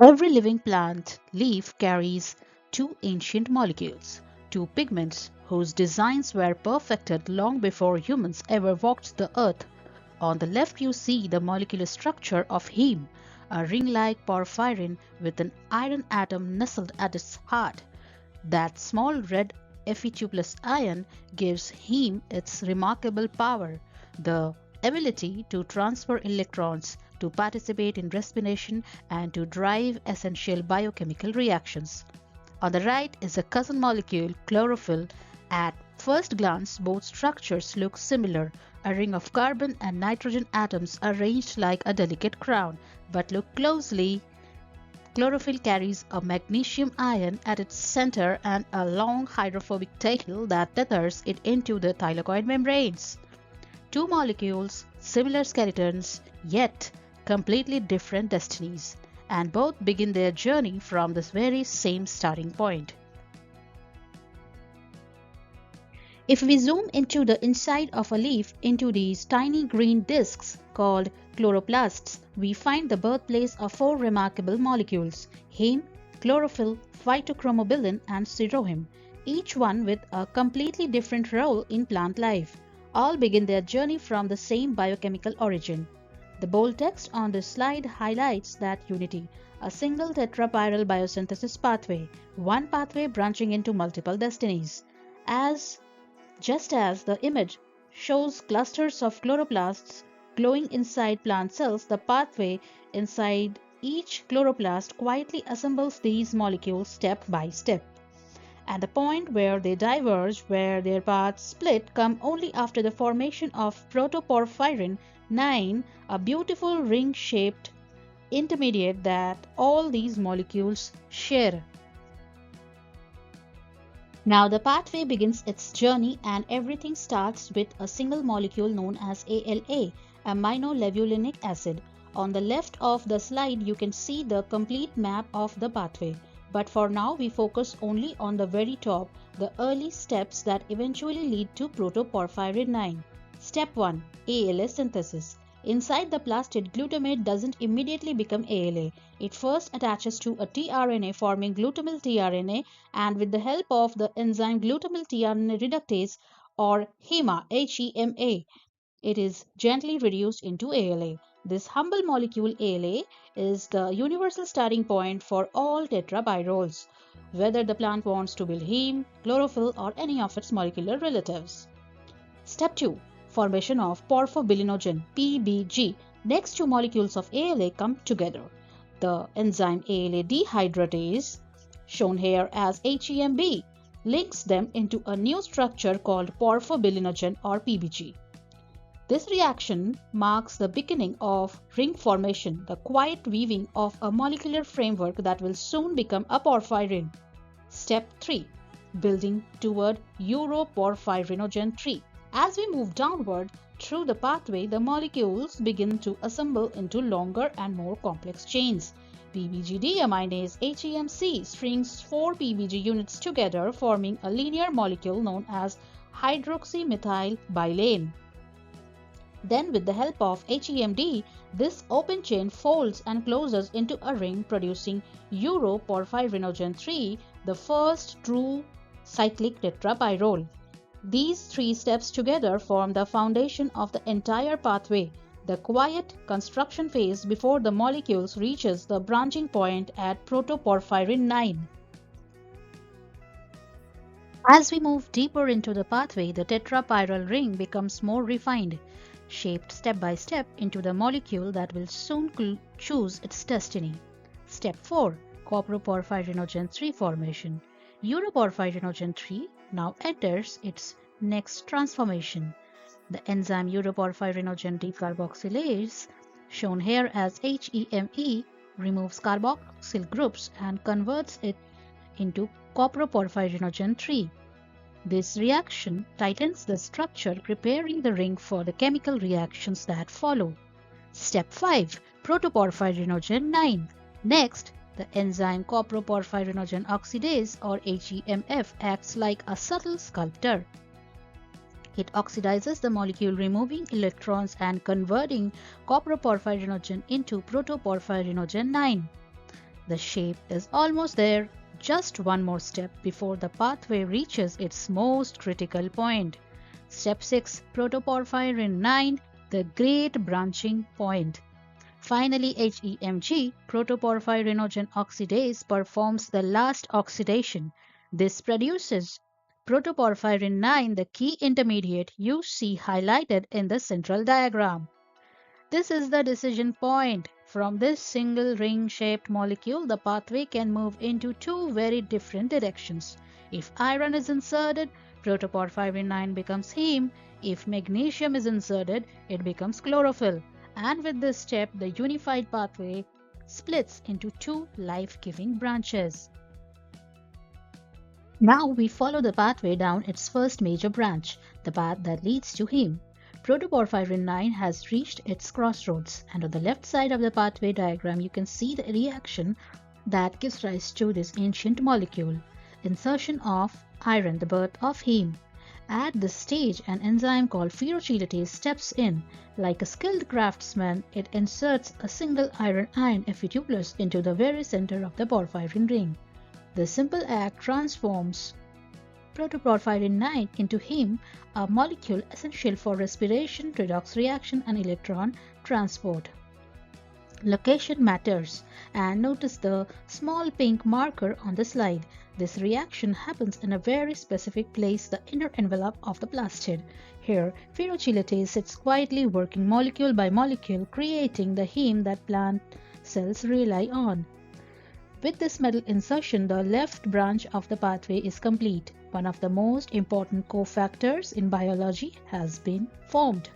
Every living plant leaf carries two ancient molecules, two pigments whose designs were perfected long before humans ever walked the earth. On the left you see the molecular structure of heme, a ring-like porphyrin with an iron atom nestled at its heart. That small red Fe2+ ion gives heme its remarkable power, the ability to transfer electrons, to participate in respiration, and to drive essential biochemical reactions. On the right is a cousin molecule, chlorophyll. At first glance, both structures look similar, a ring of carbon and nitrogen atoms arranged like a delicate crown. But look closely. Chlorophyll carries a magnesium ion at its center and a long hydrophobic tail that tethers it into the thylakoid membranes. Two molecules, similar skeletons, yet completely different destinies, and both begin their journey from this very same starting point. If we zoom into the inside of a leaf into these tiny green discs called chloroplasts, we find the birthplace of four remarkable molecules: heme, chlorophyll, phytochromobilin, and seroheme, each one with a completely different role in plant life. All begin their journey from the same biochemical origin. The bold text on this slide highlights that unity: a single tetrapyrrole biosynthesis pathway, one pathway branching into multiple destinies. Just as the image shows clusters of chloroplasts glowing inside plant cells, the pathway inside each chloroplast quietly assembles these molecules step by step. And the point where they diverge, where their paths split, come only after the formation of Protoporphyrin IX, a beautiful ring-shaped intermediate that all these molecules share. Now the pathway begins its journey and everything starts with a single molecule known as ALA, aminolevulinic acid. On the left of the slide you can see the complete map of the pathway. But for now we focus only on the very top, the early steps that eventually lead to Protoporphyrin IX. Step 1. ALA synthesis. Inside the plastid, glutamate doesn't immediately become ALA. It first attaches to a tRNA forming glutamyl tRNA, and with the help of the enzyme glutamyl tRNA reductase or HEMA, HEMA, it is gently reduced into ALA. This humble molecule ALA is the universal starting point for all tetrapyrroles, whether the plant wants to build heme, chlorophyll, or any of its molecular relatives. Step 2. Formation of porphobilinogen PBG. Next two molecules of ALA come together. The enzyme ALA dehydratase, shown here as HEMB, links them into a new structure called porphobilinogen or PBG. This reaction marks the beginning of ring formation, the quiet weaving of a molecular framework that will soon become a porphyrin. Step 3. Building toward uroporphyrinogen 3. As we move downward through the pathway, the molecules begin to assemble into longer and more complex chains. PBG deaminase HEMC strings 4 PBG units together, forming a linear molecule known as hydroxymethylbilane. Then, with the help of HEMD, this open chain folds and closes into a ring, producing uroporphyrinogen 3, the first true cyclic tetrapyrrole. These three steps together form the foundation of the entire pathway, the quiet construction phase before the molecules reaches the branching point at Protoporphyrin IX. As we move deeper into the pathway, the tetrapyrrole ring becomes more refined, shaped step by step into the molecule that will soon choose its destiny. Step 4. Coproporphyrinogen 3 formation. Uroporphyrinogen 3 now enters its next transformation. The enzyme uroporphyrinogen decarboxylase, shown here as HEME, removes carboxyl groups and converts it into coproporphyrinogen 3. This reaction tightens the structure, preparing the ring for the chemical reactions that follow. Step 5. Protoporphyrinogen 9. Next, the enzyme coproporphyrinogen oxidase or HEMF acts like a subtle sculptor. It oxidizes the molecule, removing electrons and converting coproporphyrinogen into protoporphyrinogen 9. The shape is almost there, just one more step before the pathway reaches its most critical point. Step 6. Protoporphyrin IX, the great branching point. Finally, HEMG, protoporphyrinogen oxidase, performs the last oxidation. This produces protoporphyrin IX, the key intermediate you see highlighted in the central diagram. This is the decision point. From this single ring-shaped molecule, the pathway can move into two very different directions. If iron is inserted, protoporphyrin IX becomes heme. If magnesium is inserted, it becomes chlorophyll. And with this step, the unified pathway splits into two life-giving branches. Now we follow the pathway down its first major branch, the path that leads to heme. Protoporphyrin IX has reached its crossroads, and on the left side of the pathway diagram you can see the reaction that gives rise to this ancient molecule. Insertion of iron, the birth of heme. At this stage, an enzyme called pherochelatase steps in. Like a skilled craftsman, it inserts a single iron Fe2+ into the very center of the porphyrin ring. This simple act transforms protoporphyrin IX into heme, a molecule essential for respiration, redox reaction, and electron transport. Location matters, and notice the small pink marker on the slide. This reaction happens in a very specific place, the inner envelope of the plastid. Here, pherochelatase sits quietly, working molecule by molecule, creating the heme that plant cells rely on. With this metal insertion, the left branch of the pathway is complete. One of the most important cofactors in biology has been formed.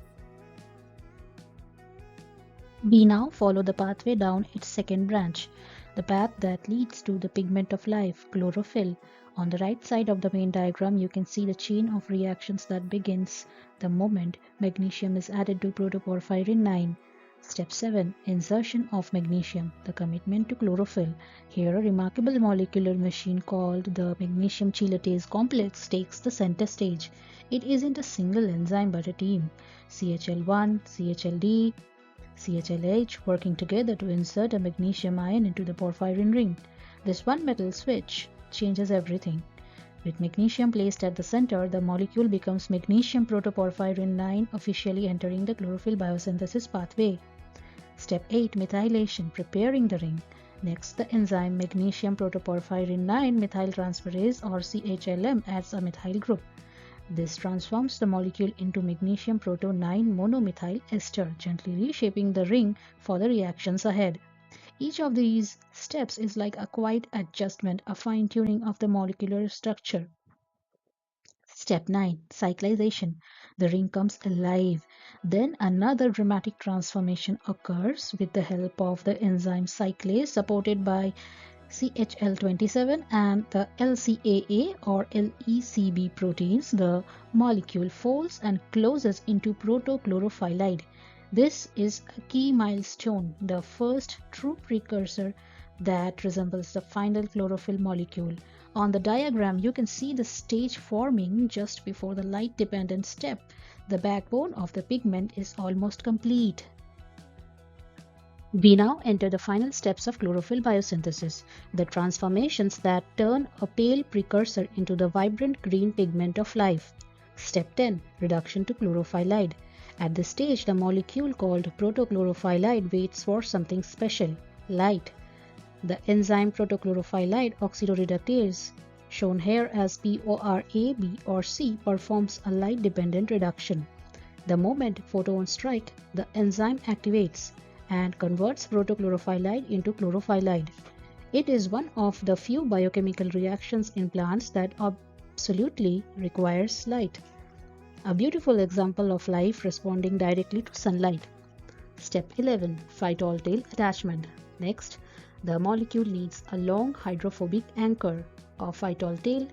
We now follow the pathway down its second branch, the path that leads to the pigment of life, chlorophyll. On the right side of the main diagram, you can see the chain of reactions that begins the moment magnesium is added to protoporphyrin IX. Step 7. Insertion of magnesium, the commitment to chlorophyll. Here, a remarkable molecular machine called the magnesium chelatase complex takes the center stage. It isn't a single enzyme but a team. CHL1, CHLD, CHLH working together to insert a magnesium ion into the porphyrin ring. This one metal switch changes everything. With magnesium placed at the center, the molecule becomes magnesium protoporphyrin IX, officially entering the chlorophyll biosynthesis pathway. Step 8. Methylation, preparing the ring. Next, the enzyme magnesium protoporphyrin IX methyltransferase or CHLM adds a methyl group. This transforms the molecule into magnesium proto-9 monomethyl ester, gently reshaping the ring for the reactions ahead. Each of these steps is like a quiet adjustment, a fine-tuning of the molecular structure. Step 9. Cyclization. The ring comes alive. Then another dramatic transformation occurs with the help of the enzyme cyclase supported by CHL27 and the LCAA or LECB proteins. The molecule folds and closes into protochlorophyllide. This is a key milestone, the first true precursor that resembles the final chlorophyll molecule. On the diagram, you can see the stage forming just before the light-dependent step. The backbone of the pigment is almost complete. We now enter the final steps of chlorophyll biosynthesis, the transformations that turn a pale precursor into the vibrant green pigment of life. Step 10. Reduction to chlorophyllide. At this stage, the molecule called protochlorophyllide waits for something special, light. The enzyme protochlorophyllide oxidoreductase, shown here as PORA, B or C, performs a light-dependent reduction. The moment photons strike, the enzyme activates and converts protochlorophyllide into chlorophyllide. It is one of the few biochemical reactions in plants that absolutely requires light. A beautiful example of life responding directly to sunlight. Step 11. Phytol tail attachment. Next, the molecule needs a long hydrophobic anchor or phytol tail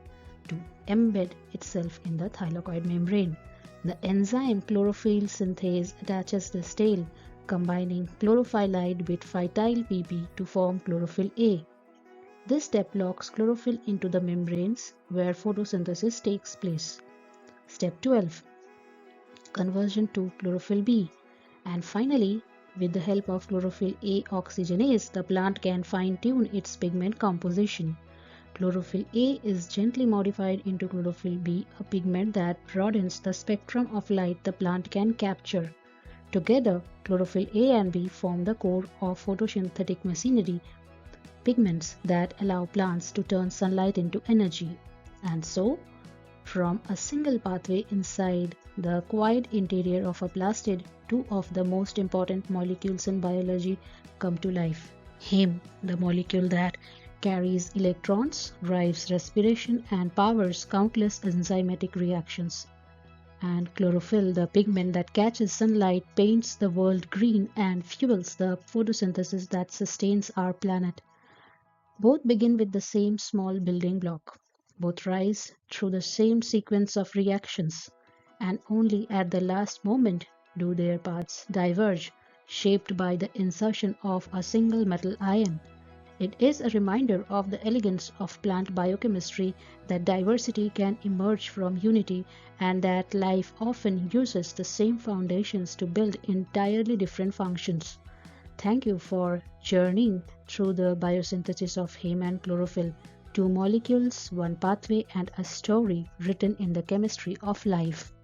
to embed itself in the thylakoid membrane. The enzyme chlorophyll synthase attaches this tail, combining chlorophyllide with phytyl PP to form chlorophyll A. This step locks chlorophyll into the membranes where photosynthesis takes place. Step 12. Conversion to chlorophyll B. And finally, With the help of chlorophyll A oxygenase, the plant can fine-tune its pigment composition. Chlorophyll A is gently modified into chlorophyll B, a pigment that broadens the spectrum of light the plant can capture. Together, chlorophyll A and B form the core of photosynthetic machinery, pigments that allow plants to turn sunlight into energy. And so, from a single pathway inside the quiet interior of a plastid, two of the most important molecules in biology come to life. Heme, the molecule that carries electrons, drives respiration, and powers countless enzymatic reactions. And chlorophyll, the pigment that catches sunlight, paints the world green, and fuels the photosynthesis that sustains our planet. Both begin with the same small building block. Both rise through the same sequence of reactions, and only at the last moment do their paths diverge, shaped by the insertion of a single metal ion. It is a reminder of the elegance of plant biochemistry, that diversity can emerge from unity, and that life often uses the same foundations to build entirely different functions. Thank you for journeying through the biosynthesis of heme and chlorophyll, two molecules, one pathway, and a story written in the chemistry of life.